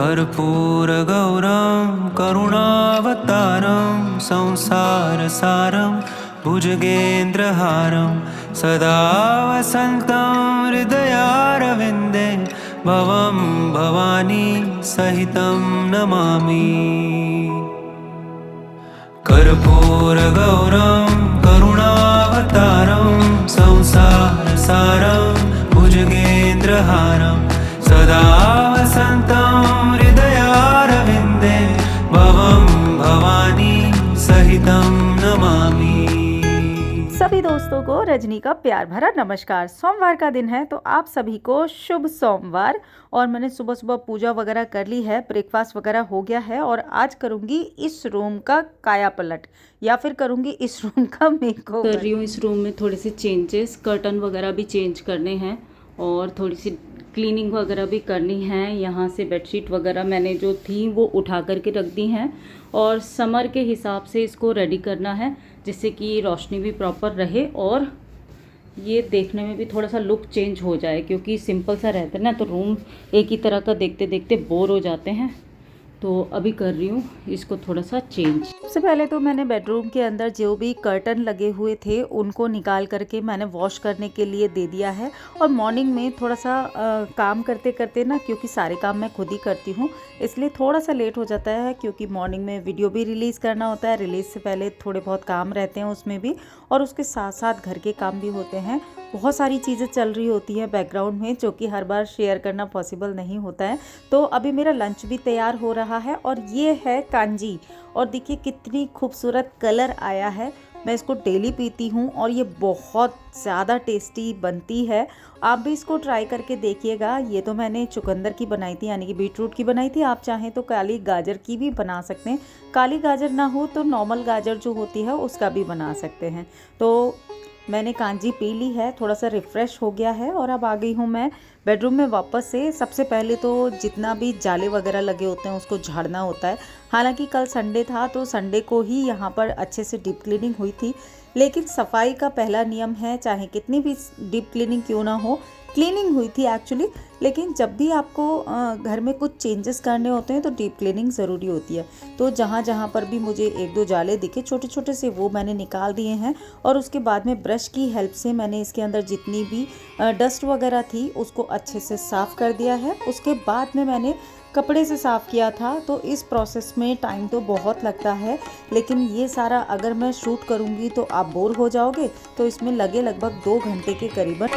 कर्पूरगौरं करुणावतारं संसारसारं भुजगेन्द्रहारं सदा वसन्तं हृदयारविन्दे भवं भवानी सहितं नमामि। कर्पूरगौरं करुणावतारं संसारसारं भुजगेन्द्रहारं सदा वसन्तं हृदयारविन्दे भवं भवानी सहितं नमामि। सभी दोस्तों को रजनी का प्यार भरा नमस्कार। सोमवार का दिन है तो आप सभी को शुभ सोमवार। और मैंने सुबह सुबह पूजा वगैरह कर ली है, ब्रेकफास्ट वगैरह हो गया है और आज करूँगी इस रूम का काया पलट या फिर करूँगी इस रूम का मेकओवर। कर रही हूँ इस रूम में थोड़े से चेंजेस, कर्टन वगैरह भी चेंज करने हैं और थोड़ी सी क्लीनिंग वगैरह भी करनी है। यहाँ से बेडशीट वगैरह मैंने जो थी वो उठा करके रख दी हैं और समर के हिसाब से इसको रेडी करना है जिससे कि रोशनी भी प्रॉपर रहे और ये देखने में भी थोड़ा सा लुक चेंज हो जाए, क्योंकि सिंपल सा रहता है ना तो रूम एक ही तरह का देखते देखते बोर हो जाते हैं। तो अभी कर रही हूँ इसको थोड़ा सा चेंज। सबसे पहले तो मैंने बेडरूम के अंदर जो भी कर्टन लगे हुए थे उनको निकाल करके मैंने वॉश करने के लिए दे दिया है। और मॉर्निंग में थोड़ा सा काम करते करते ना, क्योंकि सारे काम मैं खुद ही करती हूँ इसलिए थोड़ा सा लेट हो जाता है, क्योंकि मॉर्निंग में वीडियो भी रिलीज़ करना होता है। रिलीज़ से पहले थोड़े बहुत काम रहते हैं उसमें भी, और उसके साथ साथ घर के काम भी होते हैं। बहुत सारी चीज़ें चल रही होती हैं बैकग्राउंड में जो कि हर बार शेयर करना पॉसिबल नहीं होता है। तो अभी मेरा लंच भी तैयार हो रहा है और ये है कांजी। और देखिए कितनी खूबसूरत कलर आया है। मैं इसको डेली पीती हूँ और ये बहुत ज़्यादा टेस्टी बनती है। आप भी इसको ट्राई करके देखिएगा। ये तो मैंने चुकंदर की बनाई थी, यानी कि बीटरूट की बनाई थी। आप चाहें तो काली गाजर की भी बना सकते हैं। काली गाजर ना हो तो नॉर्मल गाजर जो होती है उसका भी बना सकते हैं। तो मैंने कांजी पी ली है, थोड़ा सा रिफ़्रेश हो गया है और अब आ गई हूँ मैं बेडरूम में वापस से। सबसे पहले तो जितना भी जाले वगैरह लगे होते हैं उसको झाड़ना होता है। हालांकि कल संडे था तो संडे को ही यहाँ पर अच्छे से डीप क्लीनिंग हुई थी, लेकिन सफाई का पहला नियम है, चाहे कितनी भी डीप क्लीनिंग क्यों ना हो। क्लीनिंग हुई थी एक्चुअली, लेकिन जब भी आपको घर में कुछ चेंजेस करने होते हैं तो डीप क्लीनिंग ज़रूरी होती है। तो जहाँ जहाँ पर भी मुझे एक दो जाले दिखे छोटे छोटे से, वो मैंने निकाल दिए हैं। और उसके बाद में ब्रश की हेल्प से मैंने इसके अंदर जितनी भी डस्ट वगैरह थी उसको अच्छे से साफ़ कर दिया है। उसके बाद में मैंने कपड़े से साफ़ किया था। तो इस प्रोसेस में टाइम तो बहुत लगता है, लेकिन ये सारा अगर मैं शूट करूँगी तो आप बोर हो जाओगे। तो इसमें लगे लगभग 2 घंटे के करीबन।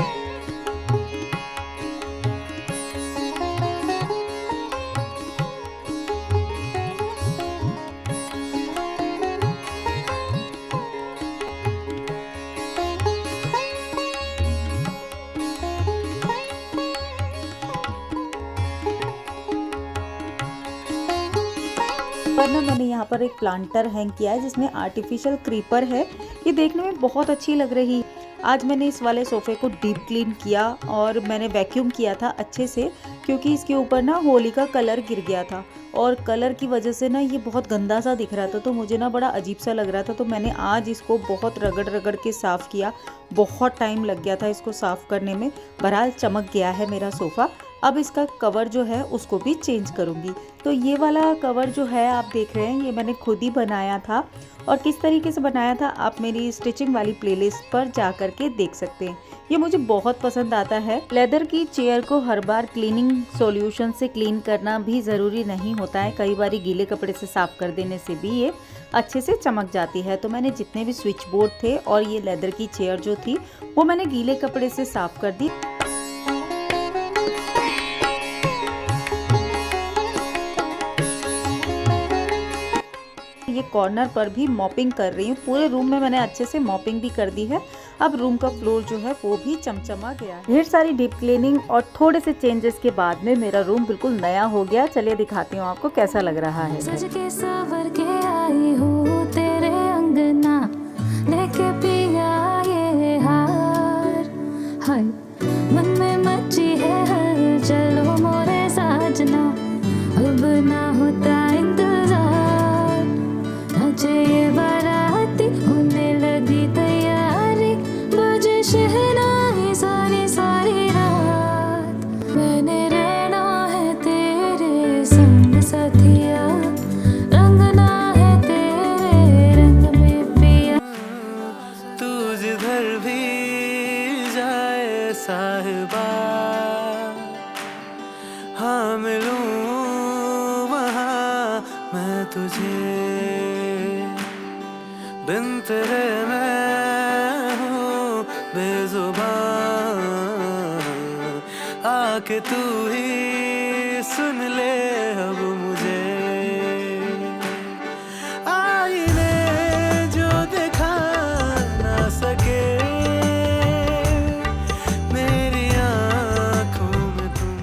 पर ना मैंने यहाँ पर एक प्लांटर हैंग किया है जिसमें आर्टिफिशियल क्रीपर है। ये देखने में बहुत अच्छी लग रही। आज मैंने इस वाले सोफ़े को डीप क्लीन किया और मैंने वैक्यूम किया था अच्छे से, क्योंकि इसके ऊपर ना होली का कलर गिर गया था और कलर की वजह से ना ये बहुत गंदा सा दिख रहा था। तो मुझे ना बड़ा अजीब सा लग रहा था। तो मैंने आज इसको बहुत रगड़ रगड़ के साफ़ किया। बहुत टाइम लग गया था इसको साफ़ करने में। बहरहाल चमक गया है मेरा सोफ़ा। अब इसका कवर जो है उसको भी चेंज करूँगी। तो ये वाला कवर जो है आप देख रहे हैं, ये मैंने खुद ही बनाया था। और किस तरीके से बनाया था आप मेरी स्टिचिंग वाली प्लेलिस्ट पर जा कर के देख सकते हैं। ये मुझे बहुत पसंद आता है। लेदर की चेयर को हर बार क्लीनिंग सॉल्यूशन से क्लीन करना भी ज़रूरी नहीं होता है। कई बार गीले कपड़े से साफ़ कर देने से भी ये अच्छे से चमक जाती है। तो मैंने जितने भी स्विच बोर्ड थे और ये लेदर की चेयर जो थी वो मैंने गीले कपड़े से साफ़ कर दी। ये कॉर्नर पर भी मॉपिंग कर रही हूँ। पूरे रूम में मैंने अच्छे से मॉपिंग भी कर दी है। अब रूम का फ्लोर जो है वो भी चमचमा गया है। ढेर सारी डीप क्लीनिंग और थोड़े से चेंजेस के बाद में मेरा रूम बिल्कुल नया हो गया। चलिए दिखाती हूँ आपको कैसा लग रहा है। सज के सवर के आई हूँ तेरे अंगना, लेके पिया ये हार, हाय मन में मची है हर, चलो मोरे साजना अब ना होता इंतजार, नचे ये बाराती होने लगी तैयारी, बजे शहनाई सारी सारी रात, मैंने रहना है तेरे संग। साथिया रंग ना है तेरे रंग में पिया। तू जिधर भी जाए साहिबा, हाँ मिलूं वहाँ मैं तुझे, बिन तेरे मैं हूँ बेजुबान, आके तू ही सुन ले अब मुझे। आईने जो दिखा ना सके मेरी आँखों में तुम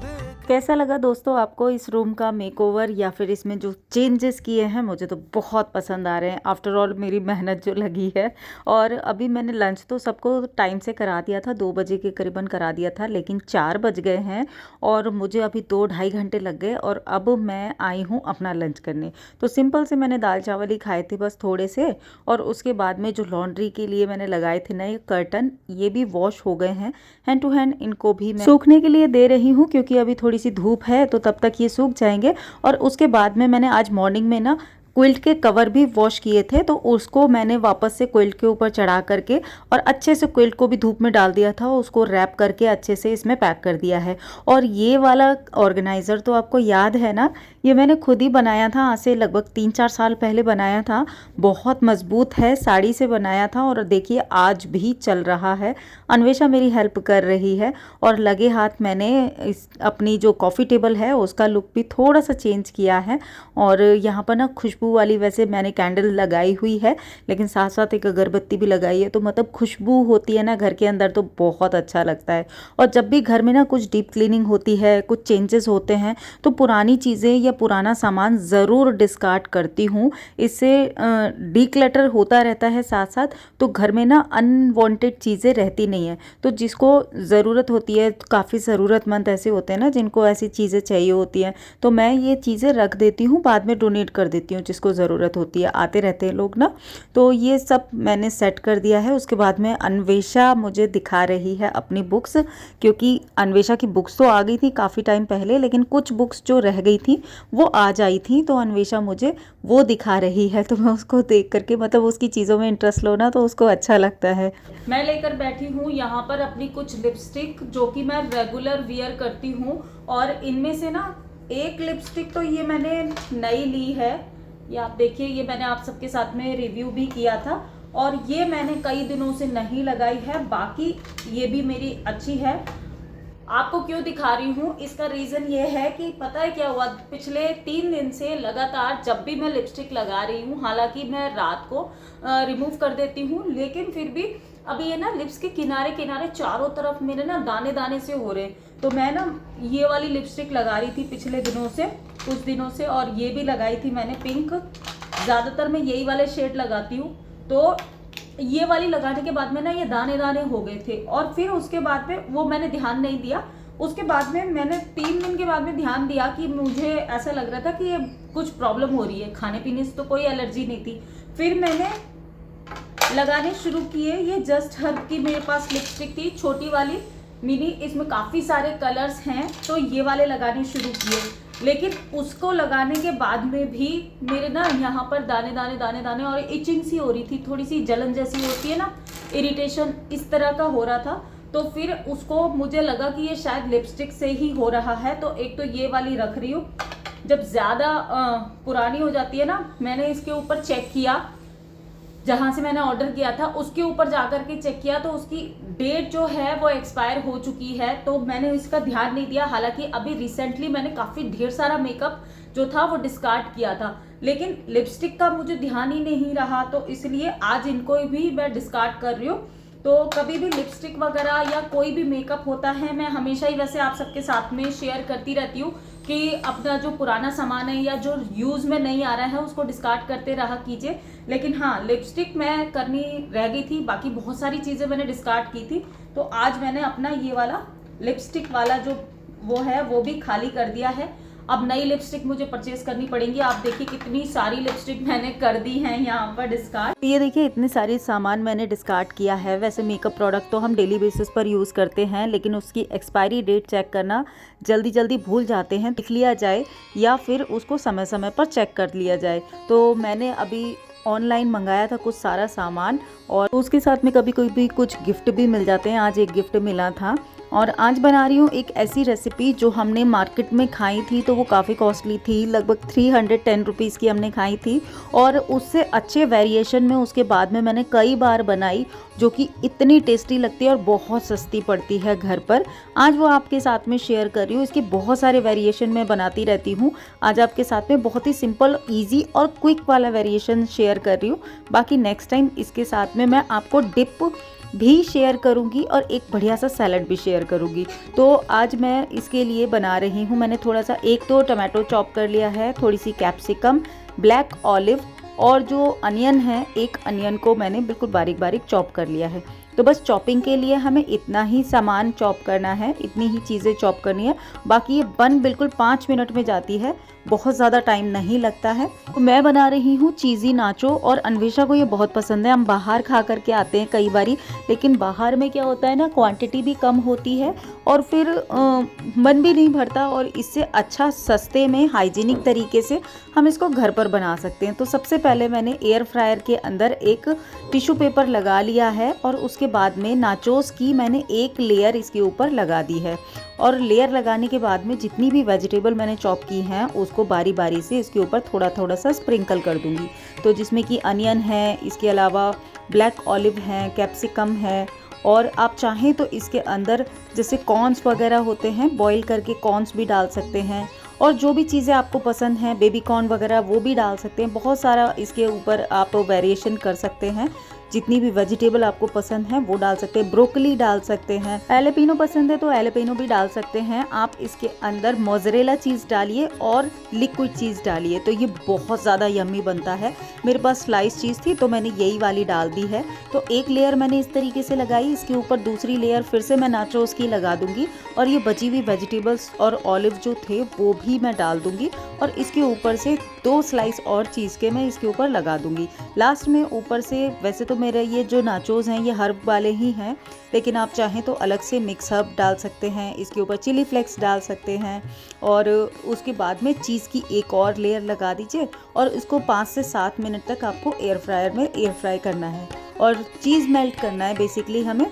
देख। कैसा लगा दोस्तों आपको इस रूम का मेकओवर या फिर इसमें जो चेंजेस किए हैं? मुझे तो बहुत पसंद आ रहे हैं। आफ्टर ऑल मेरी मेहनत जो लगी है। और अभी मैंने लंच तो सबको टाइम से करा दिया था, 2 बजे के करीबन करा दिया था, लेकिन 4 बज गए हैं और मुझे अभी 2-2.5 घंटे लग गए और अब मैं आई हूँ अपना लंच करने। तो सिंपल से मैंने दाल चावल ही खाए थे बस थोड़े से, और उसके बाद में जो लॉन्ड्री के लिए मैंने लगाए थे नए कर्टन, ये भी वॉश हो गए हैं हैंड टू हैंड। इनको भी मैं सूखने के लिए दे रही हूँ क्योंकि अभी थोड़ी सी धूप है, तो तब तक ये सूख जाएंगे। और उसके बाद में मैंने आज मॉर्निंग में ना क्विल्ट के कवर भी वॉश किए थे, तो उसको मैंने वापस से क्विल्ट के ऊपर चढ़ा करके और अच्छे से क्विल्ट को भी धूप में डाल दिया था, उसको रैप करके अच्छे से इसमें पैक कर दिया है। और ये वाला ऑर्गेनाइज़र तो आपको याद है ना, ये मैंने खुद ही बनाया था, आज से लगभग 3-4 साल पहले बनाया था। बहुत मजबूत है, साड़ी से बनाया था और देखिए आज भी चल रहा है। अन्वेषा मेरी हेल्प कर रही है और लगे हाथ मैंने अपनी जो कॉफ़ी टेबल है उसका लुक भी थोड़ा सा चेंज किया है। और यहाँ पर ना खुशबू वाली वैसे मैंने कैंडल लगाई हुई है, लेकिन साथ साथ एक अगरबत्ती भी लगाई है, तो मतलब खुशबू होती है ना घर के अंदर तो बहुत अच्छा लगता है। और जब भी घर में ना कुछ डीप क्लीनिंग होती है, कुछ चेंजेस होते हैं, तो पुरानी चीज़ें या पुराना सामान ज़रूर डिस्कार्ड करती हूँ। इससे डीक्लटर होता रहता है साथ साथ, तो घर में ना अनवांटेड चीज़ें रहती नहीं है। तो जिसको ज़रूरत होती है, काफ़ी ज़रूरतमंद ऐसे होते हैं ना जिनको ऐसी चीज़ें चाहिए होती हैं, तो मैं ये चीज़ें रख देती हूँ, बाद में डोनेट कर देती हूँ जिसको ज़रूरत होती है। आते रहते हैं लोग ना, तो ये सब मैंने सेट कर दिया है। उसके बाद में अन्वेषा मुझे दिखा रही है अपनी बुक्स, क्योंकि अन्वेषा की बुक्स तो आ गई थी काफ़ी टाइम पहले, लेकिन कुछ बुक्स जो रह गई थी वो आज आई थी, तो अन्वेषा मुझे वो दिखा रही है। तो मैं उसको देख करके, मतलब उसकी चीज़ों में इंटरेस्ट लो ना तो उसको अच्छा लगता है। मैं लेकर बैठी हूँ यहाँ पर अपनी कुछ लिपस्टिक जो कि मैं रेगुलर वियर करती हूँ, और इनमें से ना एक लिपस्टिक तो ये मैंने नई ली है, ये आप देखिए, ये मैंने आप सबके साथ में रिव्यू भी किया था, और ये मैंने कई दिनों से नहीं लगाई है। बाकी ये भी मेरी अच्छी है। आपको क्यों दिखा रही हूँ, इसका रीज़न ये है कि पता है क्या हुआ, पिछले 3 दिन से लगातार जब भी मैं लिपस्टिक लगा रही हूँ, हालांकि मैं रात को रिमूव कर देती हूँ, लेकिन फिर भी अभी ये ना लिप्स के किनारे किनारे चारों तरफ मेरे ना दाने दाने से हो रहे हैं। तो मैं ना ये वाली लिपस्टिक लगा रही थी पिछले दिनों से, कुछ दिनों से, और ये भी लगाई थी मैंने पिंक। ज़्यादातर मैं यही वाले शेड लगाती हूँ, तो ये वाली लगाने के बाद में ना ये दाने दाने हो गए थे, और फिर उसके बाद में वो मैंने ध्यान नहीं दिया। उसके बाद में मैंने 3 दिन के बाद में ध्यान दिया कि मुझे ऐसा लग रहा था कि ये कुछ प्रॉब्लम हो रही है। खाने पीने से तो कोई एलर्जी नहीं थी। फिर मैंने लगाने शुरू किए। ये जस्ट हर्ब की मेरे पास लिपस्टिक थी, छोटी वाली मिनी, इसमें काफ़ी सारे कलर्स हैं, तो ये वाले लगाने शुरू किए। लेकिन उसको लगाने के बाद में भी मेरे ना यहाँ पर दाने दाने दाने दाने और इचिंग सी हो रही थी, थोड़ी सी जलन जैसी होती है ना, इरिटेशन, इस तरह का हो रहा था। तो फिर उसको मुझे लगा कि ये शायद लिपस्टिक से ही हो रहा है, तो एक तो ये वाली रख रही हूँ। जब ज़्यादा पुरानी हो जाती है ना, मैंने इसके ऊपर चेक किया, जहाँ से मैंने ऑर्डर किया था उसके ऊपर जा कर के चेक किया, तो उसकी डेट जो है वो एक्सपायर हो चुकी है, तो मैंने इसका ध्यान नहीं दिया। हालांकि अभी रिसेंटली मैंने काफ़ी ढेर सारा मेकअप जो था वो डिस्कार्ड किया था, लेकिन लिपस्टिक का मुझे ध्यान ही नहीं रहा, तो इसलिए आज इनको भी मैं डिस्कार्ड कर रही हूँ। तो कभी भी लिपस्टिक वगैरह या कोई भी मेकअप होता है, मैं हमेशा ही वैसे आप सबके साथ में शेयर करती रहती हूँ कि अपना जो पुराना सामान है या जो यूज़ में नहीं आ रहा है उसको डिस्कार्ड करते रहा कीजिए। लेकिन हाँ, लिपस्टिक मैं करनी रह गई थी, बाकी बहुत सारी चीज़ें मैंने डिस्कार्ड की थी। तो आज मैंने अपना ये वाला लिपस्टिक वाला जो वो है वो भी खाली कर दिया है। अब नई लिपस्टिक मुझे परचेज करनी पड़ेंगी। आप देखिए कितनी सारी लिपस्टिक मैंने कर दी हैं यहाँ पर डिस्कार्ड। ये देखिए इतने सारे सामान मैंने डिस्कार्ड किया है। वैसे मेकअप प्रोडक्ट तो हम डेली बेसिस पर यूज़ करते हैं, लेकिन उसकी एक्सपायरी डेट चेक करना जल्दी भूल जाते हैं। लिख लिया जाए या फिर उसको समय समय पर चेक कर लिया जाए। तो मैंने अभी ऑनलाइन मंगाया था कुछ सारा सामान, और उसके साथ में कभी कभी कुछ गिफ्ट भी मिल जाते हैं। आज एक गिफ्ट मिला था, और आज बना रही हूँ एक ऐसी रेसिपी जो हमने मार्केट में खाई थी तो वो काफ़ी कॉस्टली थी, लगभग 310 रुपीज़ की हमने खाई थी, और उससे अच्छे वेरिएशन में उसके बाद में मैंने कई बार बनाई, जो कि इतनी टेस्टी लगती है और बहुत सस्ती पड़ती है घर पर। आज वो आपके साथ में शेयर कर रही हूँ। इसके बहुत सारे वेरिएशन में बनाती रहती हूँ। आज आपके साथ में बहुत ही सिंपल, ईजी और क्विक वाला वेरिएशन शेयर कर रही हूँ। बाकी नेक्स्ट टाइम इसके साथ में मैं आपको डिप भी शेयर करूंगी और एक बढ़िया सा सैलड भी शेयर करूंगी। तो आज मैं इसके लिए बना रही हूँ। मैंने थोड़ा सा एक तो टमाटो चॉप कर लिया है, थोड़ी सी कैप्सिकम, ब्लैक ऑलिव, और जो अनियन है, एक अनियन को मैंने बिल्कुल बारीक बारीक चॉप कर लिया है। तो बस चॉपिंग के लिए हमें इतना ही सामान चॉप करना है, इतनी ही चीज़ें चॉप करनी है। बाकी ये बन बिल्कुल 5 मिनट में जाती है, बहुत ज़्यादा टाइम नहीं लगता है। तो मैं बना रही हूँ चीज़ी नाचो, और अन्वेषा को ये बहुत पसंद है। हम बाहर खा करके आते हैं कई बारी, लेकिन बाहर में क्या होता है ना, क्वांटिटी भी कम होती है और फिर मन भी नहीं भरता, और इससे अच्छा सस्ते में हाइजीनिक तरीके से हम इसको घर पर बना सकते हैं। तो सबसे पहले मैंने एयर फ्रायर के अंदर एक टिश्यू पेपर लगा लिया है, और उसके बाद में नाचोस की मैंने एक लेयर इसके ऊपर लगा दी है। और लेयर लगाने के बाद में जितनी भी वेजिटेबल मैंने चॉप की हैं उसको बारी बारी से इसके ऊपर थोड़ा थोड़ा सा स्प्रिंकल कर दूंगी। तो जिसमें कि अनियन है, इसके अलावा ब्लैक ऑलिव है, कैप्सिकम है, और आप चाहें तो इसके अंदर जैसे कॉर्न्स वगैरह होते हैं, बॉईल करके कॉर्न्स भी डाल सकते हैं, और जो भी चीज़ें आपको पसंद हैं, बेबी कॉर्न वगैरह वो भी डाल सकते हैं। बहुत सारा इसके ऊपर आप वेरिएशन कर सकते हैं। जितनी भी वेजिटेबल आपको पसंद है वो डाल सकते हैं। ब्रोकली डाल सकते हैं, एलेपिनो पसंद है तो एलेपिनो भी डाल सकते हैं। आप इसके अंदर मोज़रेला चीज़ डालिए और लिक्विड चीज़ डालिए, तो ये बहुत ज़्यादा यम्मी बनता है। मेरे पास स्लाइस चीज़ थी तो मैंने यही वाली डाल दी है। तो एक लेयर मैंने इस तरीके से लगाई, इसके ऊपर दूसरी लेयर फिर से मैं नाचोस की लगा दूंगी, और ये बची हुई वेजिटेबल्स और ऑलिव जो थे वो भी मैं डाल दूंगी, और इसके ऊपर से 2 स्लाइस और चीज़ के मैं इसके ऊपर लगा दूंगी। लास्ट में ऊपर से, वैसे तो मेरे ये जो नाचोस हैं ये हर्ब वाले ही हैं, लेकिन आप चाहें तो अलग से मिक्स हर्ब डाल सकते हैं, इसके ऊपर चिली फ्लेक्स डाल सकते हैं, और उसके बाद में चीज़ की एक और लेयर लगा दीजिए, और इसको 5 से 7 मिनट तक आपको एयर फ्रायर में एयर फ्राई करना है, और चीज़ मेल्ट करना है बेसिकली हमें।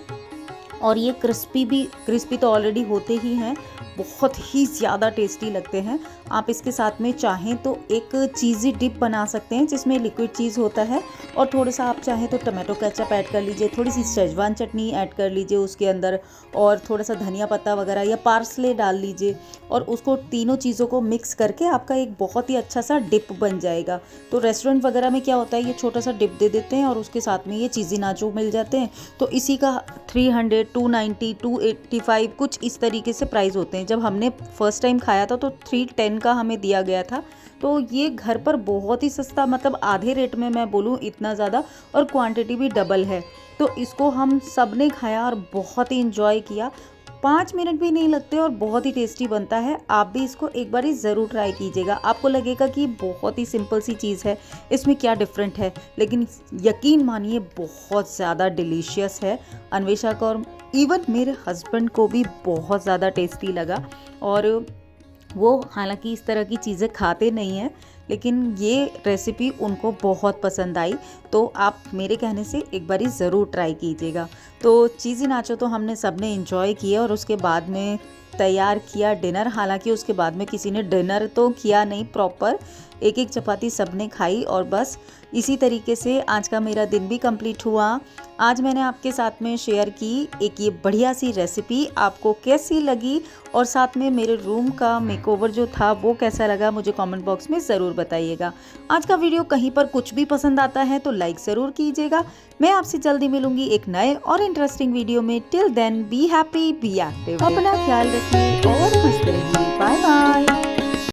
और ये क्रिस्पी तो ऑलरेडी होते ही हैं, बहुत ही ज़्यादा टेस्टी लगते हैं। आप इसके साथ में चाहें तो एक चीज़ी डिप बना सकते हैं जिसमें लिक्विड चीज़ होता है, और थोड़ा सा आप चाहें तो टमाटो केचप ऐड कर लीजिए, थोड़ी सी शेजवान चटनी ऐड कर लीजिए उसके अंदर, और थोड़ा सा धनिया पत्ता वगैरह या पार्सले डाल लीजिए, और उसको तीनों चीज़ों को मिक्स करके आपका एक बहुत ही अच्छा सा डिप बन जाएगा। तो रेस्टोरेंट वगैरह में क्या होता है, ये छोटा सा डिप दे देते हैं और उसके साथ में ये चीज़ी नाचो मिल जाते हैं। तो इसी का 300, 290, 285 कुछ इस तरीके से प्राइस होते हैं। जब हमने फर्स्ट टाइम खाया था तो 310 का हमें दिया गया था। तो ये घर पर बहुत ही सस्ता, मतलब आधे रेट में मैं बोलूँ इतना ज़्यादा, और क्वांटिटी भी डबल है। तो इसको हम सब ने खाया और बहुत ही इंजॉय किया। 5 मिनट भी नहीं लगते और बहुत ही टेस्टी बनता है। आप भी इसको एक बार ज़रूर ट्राई कीजिएगा। आपको लगेगा कि बहुत ही सिंपल सी चीज़ है, इसमें क्या डिफरेंट है, लेकिन यकीन मानिए बहुत ज़्यादा डिलीशियस है। अन्वेषा को और इवन मेरे हस्बैंड को भी बहुत ज़्यादा टेस्टी लगा, और वो हालांकि इस तरह की चीज़ें खाते नहीं हैं, लेकिन ये रेसिपी उनको बहुत पसंद आई। तो आप मेरे कहने से एक बारी ज़रूर ट्राई कीजिएगा। तो चीज़ी नाचो तो हमने सब ने इंजॉय किया, और उसके बाद में तैयार किया डिनर। हालांकि उसके बाद में किसी ने डिनर तो किया नहीं प्रॉपर, एक एक चपाती सब ने खाई, और बस इसी तरीके से आज का मेरा दिन भी कंप्लीट हुआ। आज मैंने आपके साथ में शेयर की एक ये बढ़िया सी रेसिपी, आपको कैसी लगी, और साथ में मेरे रूम का मेकओवर जो था वो कैसा लगा, मुझे कमेंट बॉक्स में ज़रूर बताइएगा। आज का वीडियो कहीं पर कुछ भी पसंद आता है तो लाइक ज़रूर कीजिएगा। मैं आपसे जल्दी मिलूंगी एक नए और इंटरेस्टिंग वीडियो में। Till then be happy, be active, अपना ख्याल रखिए और मस्त रहिए। Bye bye.